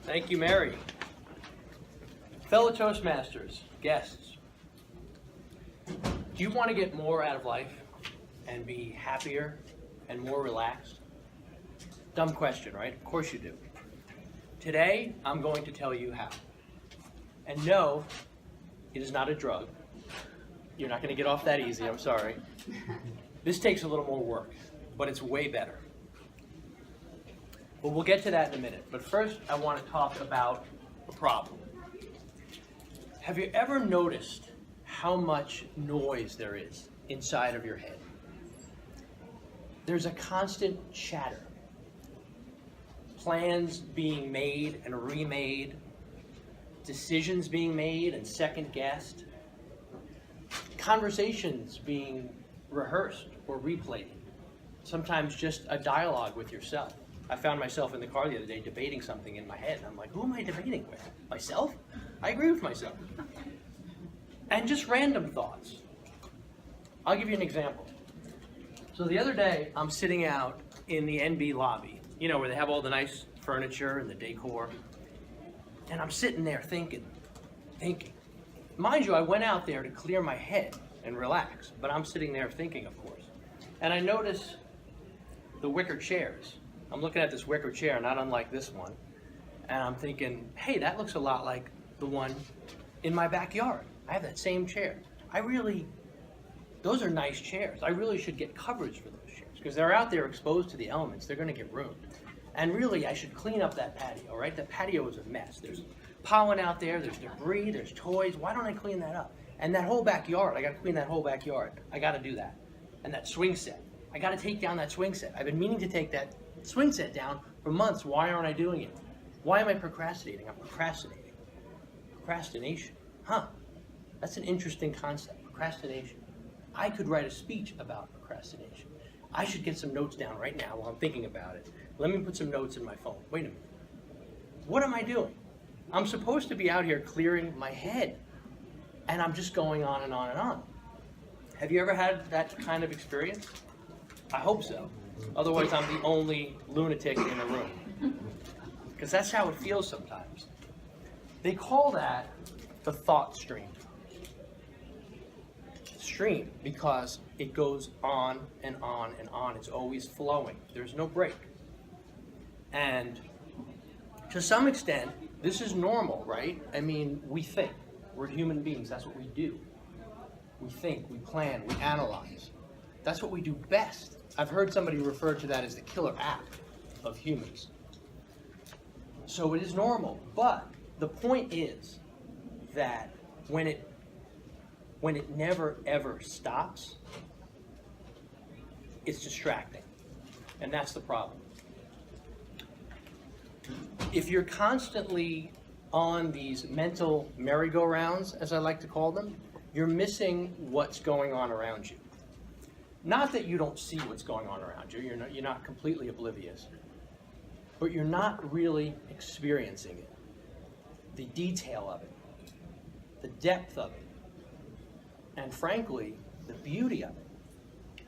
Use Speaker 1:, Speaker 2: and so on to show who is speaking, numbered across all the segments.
Speaker 1: Thank you, Mary. Fellow Toastmasters, guests, do you want to get more out of life and be happier and more relaxed? Dumb question, right? Of course you do. Today, I'm going to tell you how. And no, it is not a drug. You're not going to get off that easy, I'm sorry. This takes a little more work, but it's way better. But we'll get to that in a minute. But first, I want to talk about a problem. Have you ever noticed how much noise there is inside of your head? There's a constant chatter. Plans being made and remade, decisions being made and second-guessed, conversations being rehearsed or replayed, sometimes just a dialogue with yourself. I found myself in the car the other day debating something in my head, and I'm like, who am I debating with? Myself? I agree with myself. And just random thoughts. I'll give you an example. So the other day, I'm sitting out in the NB lobby, you know, where they have all the nice furniture and the decor, and I'm sitting there thinking. Mind you, I went out there to clear my head and relax, but I'm sitting there thinking, of course. And I notice the wicker chairs. I'm looking at this wicker chair, not unlike this one, and I'm thinking, hey, that looks a lot like the one in my backyard. I have that same chair. Those are nice chairs. I really should get coverage for those chairs because they're out there exposed to the elements. They're going to get ruined. And really, I should clean up that patio, right? The patio is a mess. There's pollen out there, there's debris, there's toys. Why don't I clean that up? And that whole backyard, I got to clean that whole backyard. I got to do that. And that swing set, I got to take down that swing set. I've been meaning to take that swing set down for months. Why aren't I doing it? Why am I procrastinating? I'm procrastinating. Procrastination. Huh. That's an interesting concept, procrastination. I could write a speech about procrastination. I should get some notes down right now while I'm thinking about it. Let me put some notes in my phone. Wait a minute. What am I doing? I'm supposed to be out here clearing my head, and I'm just going on and on and on. Have you ever had that kind of experience? I hope so. Otherwise, I'm the only lunatic in the room. Because that's how it feels sometimes. They call that the thought stream. Stream because it goes on and on and on. It's always flowing. There's no break. And to some extent, this is normal, right? I mean, we think. We're human beings. That's what we do. We think, we plan, we analyze. That's what we do best. I've heard somebody refer to that as the killer app of humans. So it is normal. But the point is that when it never ever stops, it's distracting. And that's the problem. If you're constantly on these mental merry-go-rounds, as I like to call them, you're missing what's going on around you. Not that you don't see what's going on around you, you're not completely oblivious, but you're not really experiencing it. The detail of it, the depth of it, and frankly, the beauty of it.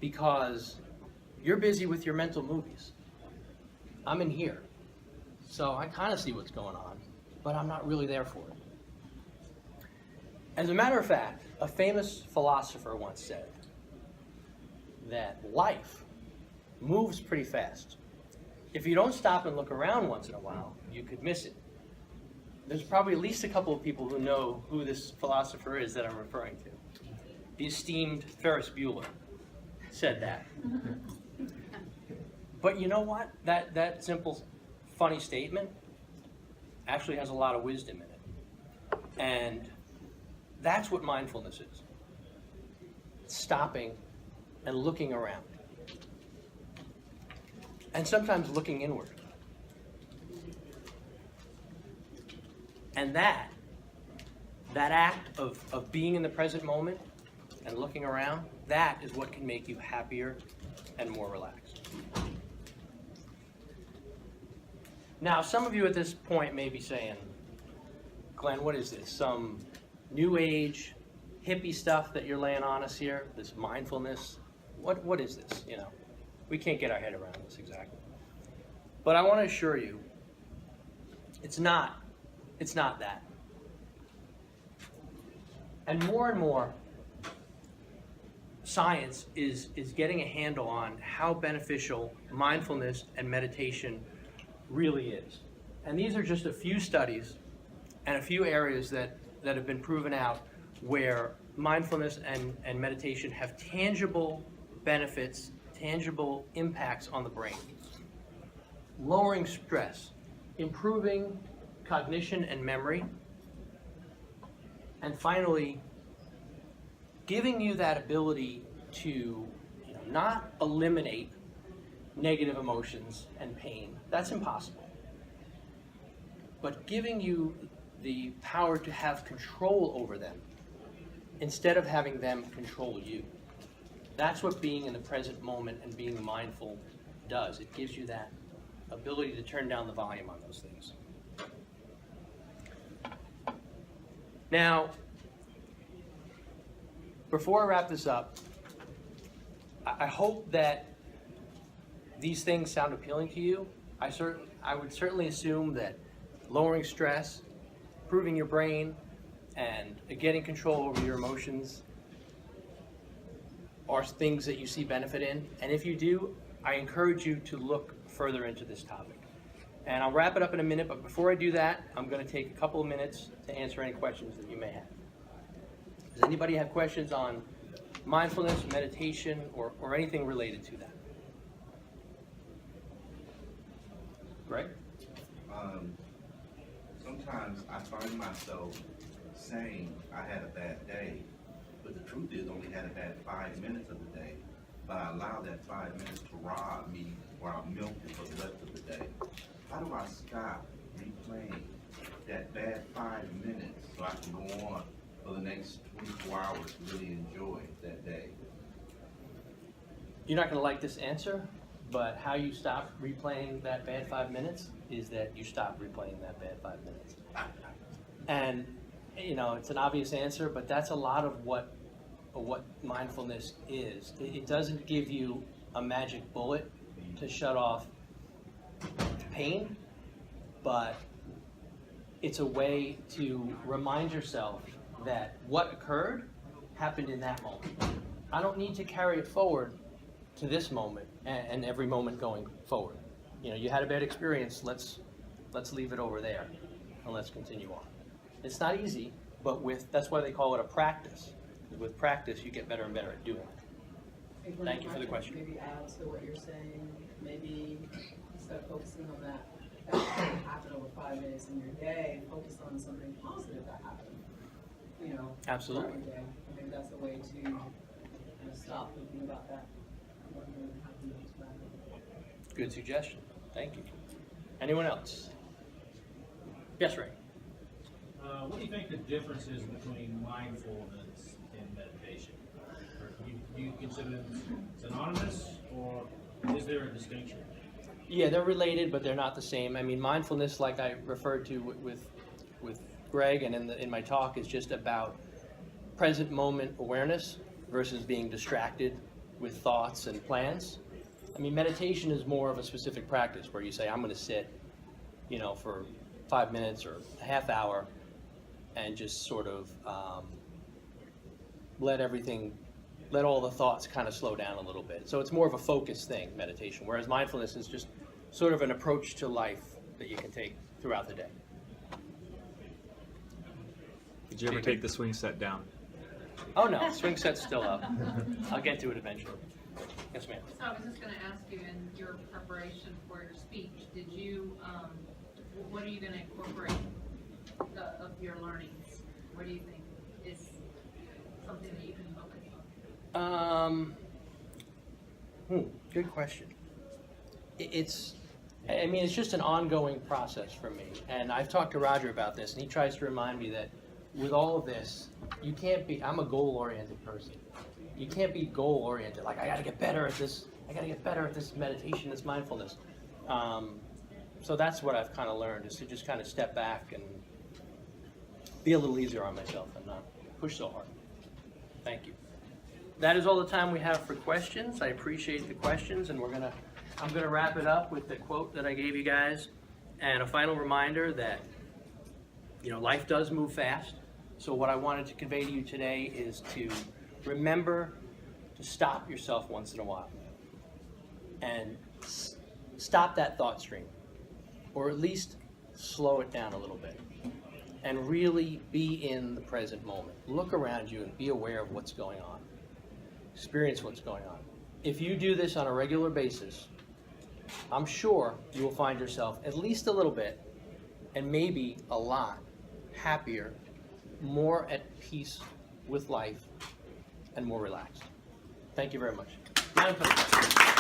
Speaker 1: Because you're busy with your mental movies. I'm in here, so I kind of see what's going on, but I'm not really there for it. As a matter of fact, a famous philosopher once said that life moves pretty fast. If you don't stop and look around once in a while, you could miss it. There's probably at least a couple of people who know who this philosopher is that I'm referring to. The esteemed Ferris Bueller said that. But you know what? That simple, funny statement actually has a lot of wisdom in it. And that's what mindfulness is. Stopping and looking around. And sometimes looking inward. And that act of being in the present moment and looking around, that is what can make you happier and more relaxed. Now, some of you at this point may be saying, Glenn, what is this? Some new age hippie stuff that you're laying on us here? This mindfulness? What is this? You know, we can't get our head around this exactly. But I want to assure you It's not. It's not that. And more, science is getting a handle on how beneficial mindfulness and meditation really is. And these are just a few studies and a few areas that have been proven out where mindfulness and meditation have tangible benefits, tangible impacts on the brain. Lowering stress, improving cognition and memory, and finally, giving you that ability to not eliminate negative emotions and pain. That's impossible. But giving you the power to have control over them instead of having them control you. That's what being in the present moment and being mindful does. It gives you that ability to turn down the volume on those things. Now, before I wrap this up, I hope that these things sound appealing to you. I would certainly assume that lowering stress, improving your brain, and getting control over your emotions are things that you see benefit in. And if you do, I encourage you to look further into this topic. And I'll wrap it up in a minute, but before I do that, I'm going to take a couple of minutes to answer any questions that you may have. Does anybody have questions on mindfulness, meditation, or anything related to that? Greg?
Speaker 2: Sometimes I find myself saying I had a bad day, but the truth is I only had a bad 5 minutes of the day. But I allow that 5 minutes to rob me while I'm milking for the rest of the day. How do I stop replaying that bad 5 minutes so I can go on for the next 24 hours to really enjoy that day?
Speaker 1: You're not going to like this answer, but how you stop replaying that bad 5 minutes is that you stop replaying that bad 5 minutes. And, it's an obvious answer, but that's a lot of what mindfulness is. It doesn't give you a magic bullet to shut off pain, but it's a way to remind yourself that what occurred happened in that moment. I don't need to carry it forward to this moment and every moment going forward. You had a bad experience, let's leave it over there and let's continue on. It's not easy, but that's why they call it a practice. With practice, you get better and better at doing it. Thank you for the question.
Speaker 3: Maybe add to what you're saying, maybe instead of focusing on that happened over 5 minutes in your day, focus on something positive that happened.
Speaker 1: Absolutely.
Speaker 3: Throughout your day. I think that's a way to stop thinking about that.
Speaker 1: Good suggestion. Thank you. Anyone else? Yes, Ray.
Speaker 4: What do you think the difference is between mindfulness and meditation? Do you consider them synonymous, or is there a distinction?
Speaker 1: Yeah, they're related, but they're not the same. I mean, mindfulness, like I referred to with Greg and in my talk, is just about present moment awareness versus being distracted with thoughts and plans. I mean, meditation is more of a specific practice where you say, I'm going to sit, for 5 minutes or a half hour and just sort of let all the thoughts kind of slow down a little bit. So it's more of a focused thing, meditation, whereas mindfulness is just sort of an approach to life that you can take throughout the day.
Speaker 5: Did you ever take the swing set down?
Speaker 1: Oh no, swing set's still up. I'll get to it eventually. Yes, ma'am.
Speaker 6: So I was just going to ask you, in your preparation for your speech, did you, what are you going to incorporate of your learnings? What do you think is something that you can focus on?
Speaker 1: Good question. It's just an ongoing process for me. And I've talked to Roger about this, and he tries to remind me that with all of this, I'm a goal-oriented person. You can't be goal-oriented, like I gotta get better at this meditation, this mindfulness. So that's what I've kind of learned, is to just kind of step back and be a little easier on myself and not push so hard. Thank you. That is all the time we have for questions. I appreciate the questions, and I'm gonna wrap it up with the quote that I gave you guys. And a final reminder that, life does move fast. So what I wanted to convey to you today is to remember to stop yourself once in a while and stop that thought stream, or at least slow it down a little bit and really be in the present moment. Look around you and be aware of what's going on. Experience what's going on. If you do this on a regular basis, I'm sure you will find yourself at least a little bit, and maybe a lot, happier, more at peace with life, and more relaxed. Thank you very much. Mindfulness.